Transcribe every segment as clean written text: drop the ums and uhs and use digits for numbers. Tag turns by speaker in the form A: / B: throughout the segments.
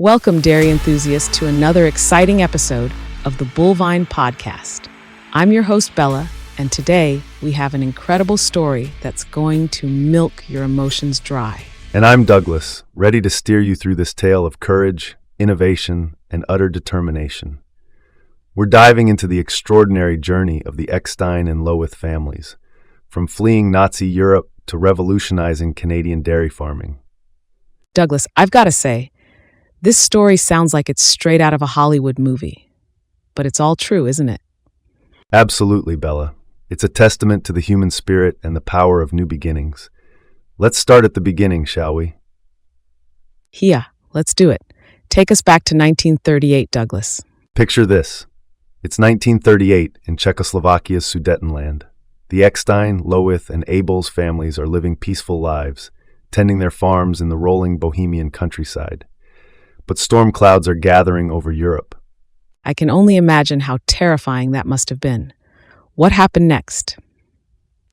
A: Welcome, dairy enthusiasts, to another exciting episode of the Bullvine Podcast. I'm your host, Bella, and today we have an incredible story that's going to milk your emotions dry.
B: And I'm Douglas, ready to steer you through this tale of courage, innovation, and utter determination. We're diving into the extraordinary journey of the Ekstein and Loewith families, from fleeing Nazi Europe to revolutionizing Canadian dairy farming.
A: Douglas, I've got to say, this story sounds like it's straight out of a Hollywood movie. But it's all true, isn't it?
B: Absolutely, Bella. It's a testament to the human spirit and the power of new beginnings. Let's start at the beginning, shall we?
A: Yeah, let's do it. Take us back to 1938, Douglas.
B: Picture this. It's 1938 in Czechoslovakia's Sudetenland. The Ekstein, Loewith, and Abeles families are living peaceful lives, tending their farms in the rolling Bohemian countryside. But storm clouds are gathering over Europe.
A: I can only imagine how terrifying that must have been. What happened next?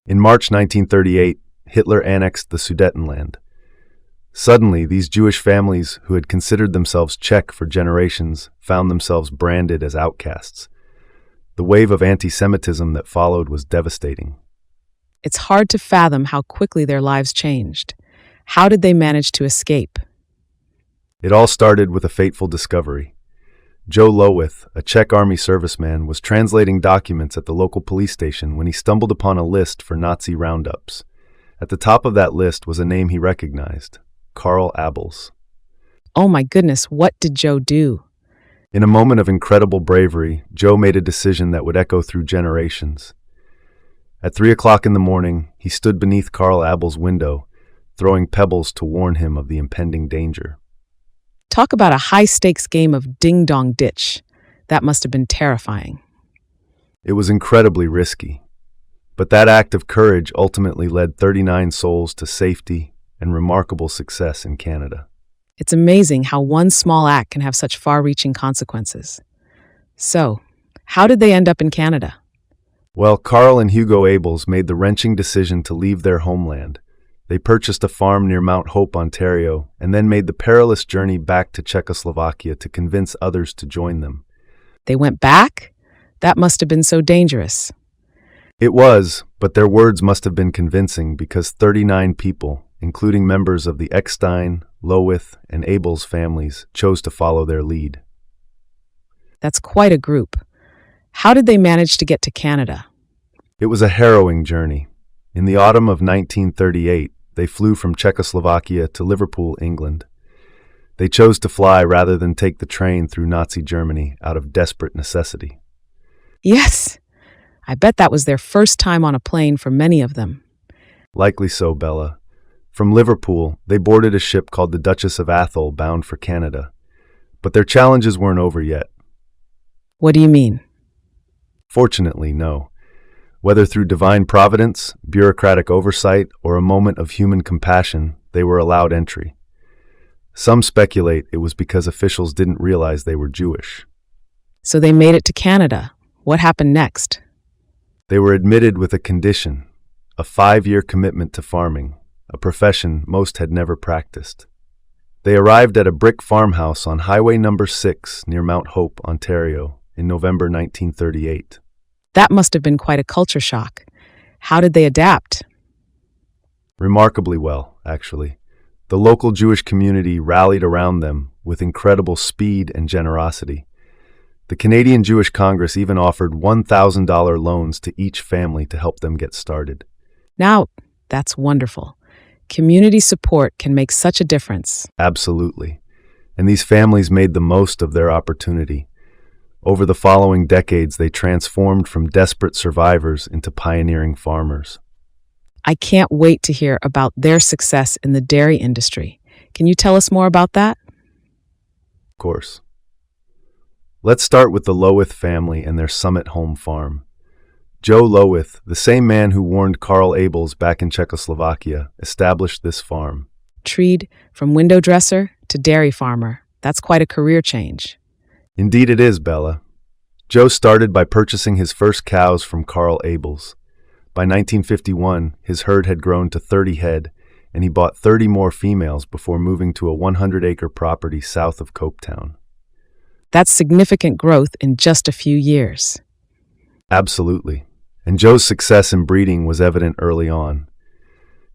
B: In March 1938, Hitler annexed the Sudetenland. Suddenly, these Jewish families, who had considered themselves Czech for generations, found themselves branded as outcasts. The wave of anti-Semitism that followed was devastating.
A: It's hard to fathom how quickly their lives changed. How did they manage to escape?
B: It all started with a fateful discovery. Joe Loewith, a Czech army serviceman, was translating documents at the local police station when he stumbled upon a list for Nazi roundups. At the top of that list was a name he recognized, Karl Abeles.
A: Oh my goodness, what did Joe do?
B: In a moment of incredible bravery, Joe made a decision that would echo through generations. At 3 o'clock in the morning, he stood beneath Karl Abeles' window, throwing pebbles to warn him of the impending danger.
A: Talk about a high-stakes game of ding-dong-ditch. That must have been terrifying.
B: It was incredibly risky, but that act of courage ultimately led 39 souls to safety and remarkable success in Canada.
A: It's amazing how one small act can have such far-reaching consequences. So, how did they end up in Canada?
B: Well, Karl and Hugo Abeles made the wrenching decision to leave their homeland. They purchased a farm near Mount Hope, Ontario, and then made the perilous journey back to Czechoslovakia to convince others to join them.
A: They went back? That must have been so dangerous.
B: It was, but their words must have been convincing because 39 people, including members of the Ekstein, Loewith, and Abeles families, chose to follow their lead.
A: That's quite a group. How did they manage to get to Canada?
B: It was a harrowing journey. In the autumn of 1938, they flew from Czechoslovakia to Liverpool, England. They chose to fly rather than take the train through Nazi Germany out of desperate necessity.
A: Yes! I bet that was their first time on a plane for many of them.
B: Likely so, Bella. From Liverpool, they boarded a ship called the Duchess of Atholl bound for Canada. But their challenges weren't over yet.
A: What do you mean?
B: Fortunately, no. Whether through divine providence, bureaucratic oversight, or a moment of human compassion, they were allowed entry. Some speculate it was because officials didn't realize they were Jewish.
A: So they made it to Canada. What happened next?
B: They were admitted with a condition, a 5-year commitment to farming, a profession most had never practiced. They arrived at a brick farmhouse on Highway No. 6 near Mount Hope, Ontario, in November 1938.
A: That must have been quite a culture shock. How did they adapt?
B: Remarkably well, actually. The local Jewish community rallied around them with incredible speed and generosity. The Canadian Jewish Congress even offered $1,000 loans to each family to help them get started.
A: Now, that's wonderful. Community support can make such a difference.
B: Absolutely. And these families made the most of their opportunity. Over the following decades, they transformed from desperate survivors into pioneering farmers.
A: I can't wait to hear about their success in the dairy industry. Can you tell us more about that?
B: Of course. Let's start with the Loewith family and their Summitholm Farm. Joe Loewith, the same man who warned Karl Abeles back in Czechoslovakia, established this farm.
A: Treed from window dresser to dairy farmer. That's quite a career change.
B: Indeed it is, Bella. Joe started by purchasing his first cows from Karl Abeles. By 1951, his herd had grown to 30 head, and he bought 30 more females before moving to a 100-acre property south of Copetown.
A: That's significant growth in just a few years.
B: Absolutely. And Joe's success in breeding was evident early on.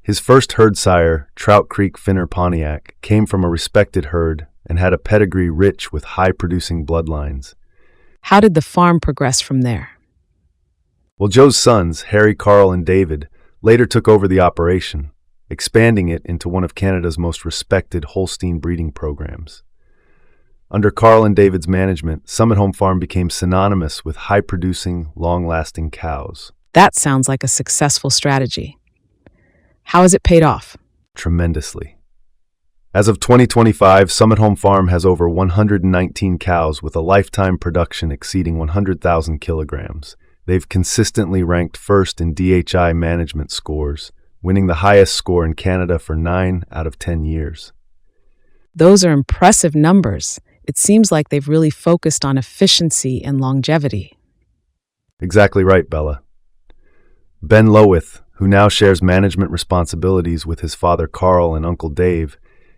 B: His first herd sire, Trout Creek Finner Pontiac, came from a respected herd and had a pedigree rich with high-producing bloodlines.
A: How did the farm progress from there?
B: Well, Joe's sons, Harry, Carl, and David, later took over the operation, expanding it into one of Canada's most respected Holstein breeding programs. Under Carl and David's management, Summitholm Farm became synonymous with high-producing, long-lasting cows.
A: That sounds like a successful strategy. How has it paid off?
B: Tremendously. As of 2025, Summitholm Farm has over 119 cows with a lifetime production exceeding 100,000 kilograms. They've consistently ranked first in DHI management scores, winning the highest score in Canada for 9 out of 10 years.
A: Those are impressive numbers. It seems like they've really focused on efficiency and longevity.
B: Exactly right, Bella. Ben Loewith, who now shares management responsibilities with his father Carl and Uncle Dave,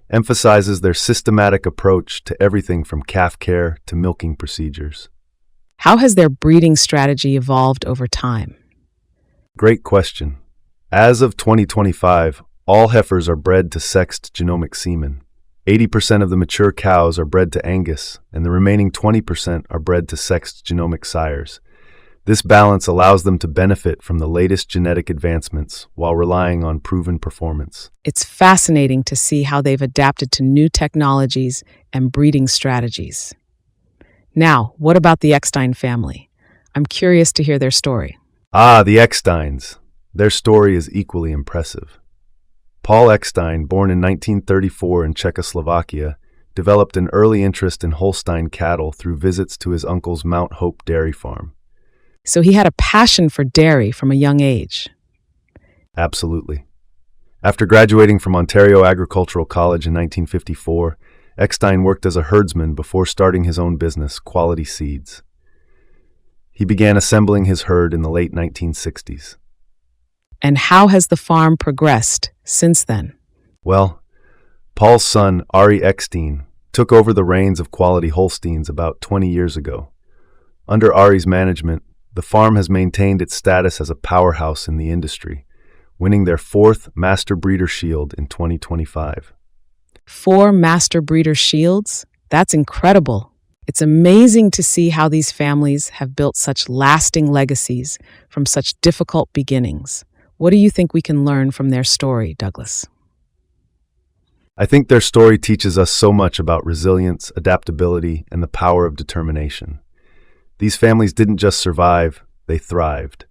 B: emphasizes their systematic approach to everything from calf care to milking procedures.
A: How has their breeding strategy evolved over time?
B: Great question. As of 2025, all heifers are bred to sexed genomic semen. 80% of the mature cows are bred to Angus, and the remaining 20% are bred to sexed genomic sires. This balance allows them to benefit from the latest genetic advancements while relying on proven performance.
A: It's fascinating to see how they've adapted to new technologies and breeding strategies. Now, what about the Ekstein family? I'm curious to hear their story.
B: The Eksteins. Their story is equally impressive. Paul Ekstein, born in 1934 in Czechoslovakia, developed an early interest in Holstein cattle through visits to his uncle's Mount Hope dairy farm.
A: So he had a passion for dairy from a young age.
B: Absolutely. After graduating from Ontario Agricultural College in 1954, Ekstein worked as a herdsman before starting his own business, Quality Seeds. He began assembling his herd in the late 1960s.
A: And how has the farm progressed since then?
B: Well, Paul's son, Ari Ekstein, took over the reins of Quality Holsteins about 20 years ago. Under Ari's management, the farm has maintained its status as a powerhouse in the industry, winning their 4th Master Breeder Shield in 2025.
A: 4 Master Breeder Shields? That's incredible. It's amazing to see how these families have built such lasting legacies from such difficult beginnings. What do you think we can learn from their story, Douglas?
B: I think their story teaches us so much about resilience, adaptability, and the power of determination. These families didn't just survive, they thrived.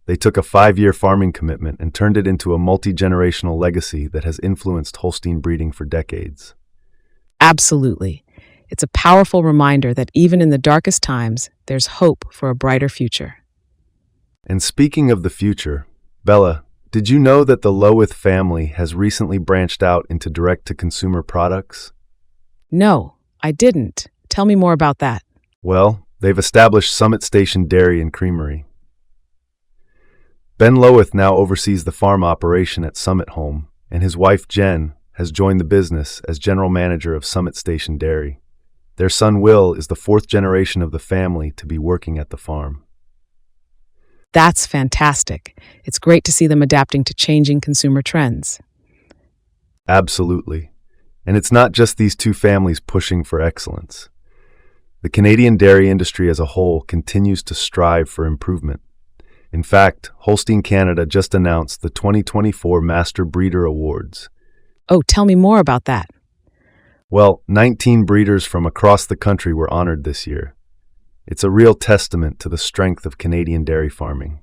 B: They took a 5-year farming commitment and turned it into a multi-generational legacy that has influenced Holstein breeding for decades.
A: Absolutely. It's a powerful reminder that even in the darkest times, there's hope for a brighter future.
B: And speaking of the future, Bella, did you know that the Loewith family has recently branched out into direct-to-consumer products?
A: No, I didn't. Tell me more about that.
B: Well, they've established Summit Station Dairy and Creamery. Ben Loewith now oversees the farm operation at Summitholm, and his wife Jen has joined the business as general manager of Summit Station Dairy. Their son Will is the 4th generation of the family to be working at the farm.
A: That's fantastic. It's great to see them adapting to changing consumer trends.
B: Absolutely. And it's not just these two families pushing for excellence. The Canadian dairy industry as a whole continues to strive for improvement. In fact, Holstein Canada just announced the 2024 Master Breeder Awards.
A: Oh, tell me more about that.
B: Well, 19 breeders from across the country were honored this year. It's a real testament to the strength of Canadian dairy farming.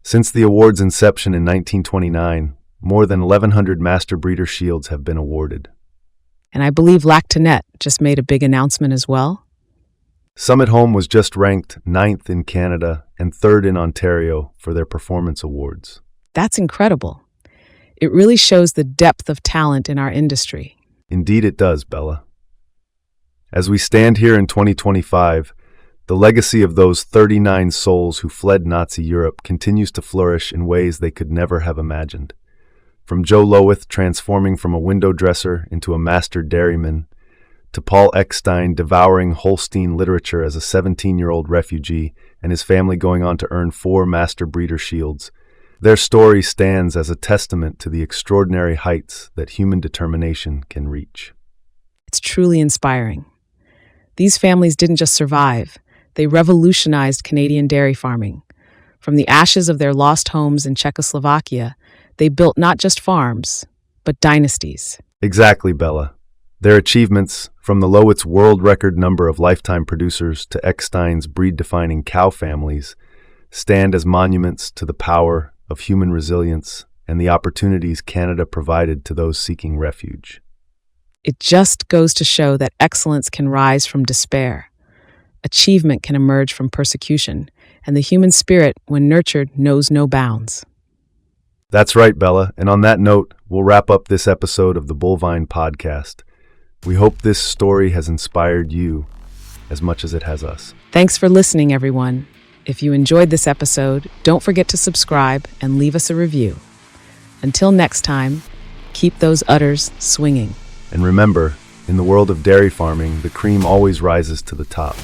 B: Since the award's inception in 1929, more than 1,100 Master Breeder Shields have been awarded.
A: And I believe Lactanet just made a big announcement as well.
B: Summitholm was just ranked 9th in Canada and 3rd in Ontario for their performance awards.
A: That's incredible. It really shows the depth of talent in our industry.
B: Indeed it does, Bella. As we stand here in 2025, the legacy of those 39 souls who fled Nazi Europe continues to flourish in ways they could never have imagined. From Joe Loewith transforming from a window dresser into a master dairyman, to Paul Ekstein devouring Holstein literature as a 17-year-old refugee and his family going on to earn 4 master breeder shields, their story stands as a testament to the extraordinary heights that human determination can reach.
A: It's truly inspiring. These families didn't just survive, they revolutionized Canadian dairy farming. From the ashes of their lost homes in Czechoslovakia, they built not just farms, but dynasties.
B: Exactly, Bella. Their achievements, from the Loewith's world record number of lifetime producers to Ekstein's breed-defining cow families, stand as monuments to the power of human resilience and the opportunities Canada provided to those seeking refuge.
A: It just goes to show that excellence can rise from despair. Achievement can emerge from persecution, and the human spirit, when nurtured, knows no bounds.
B: That's right, Bella. And on that note, we'll wrap up this episode of the Bullvine Podcast. We hope this story has inspired you as much as it has us.
A: Thanks for listening, everyone. If you enjoyed this episode, don't forget to subscribe and leave us a review. Until next time, keep those udders swinging.
B: And remember, in the world of dairy farming, the cream always rises to the top.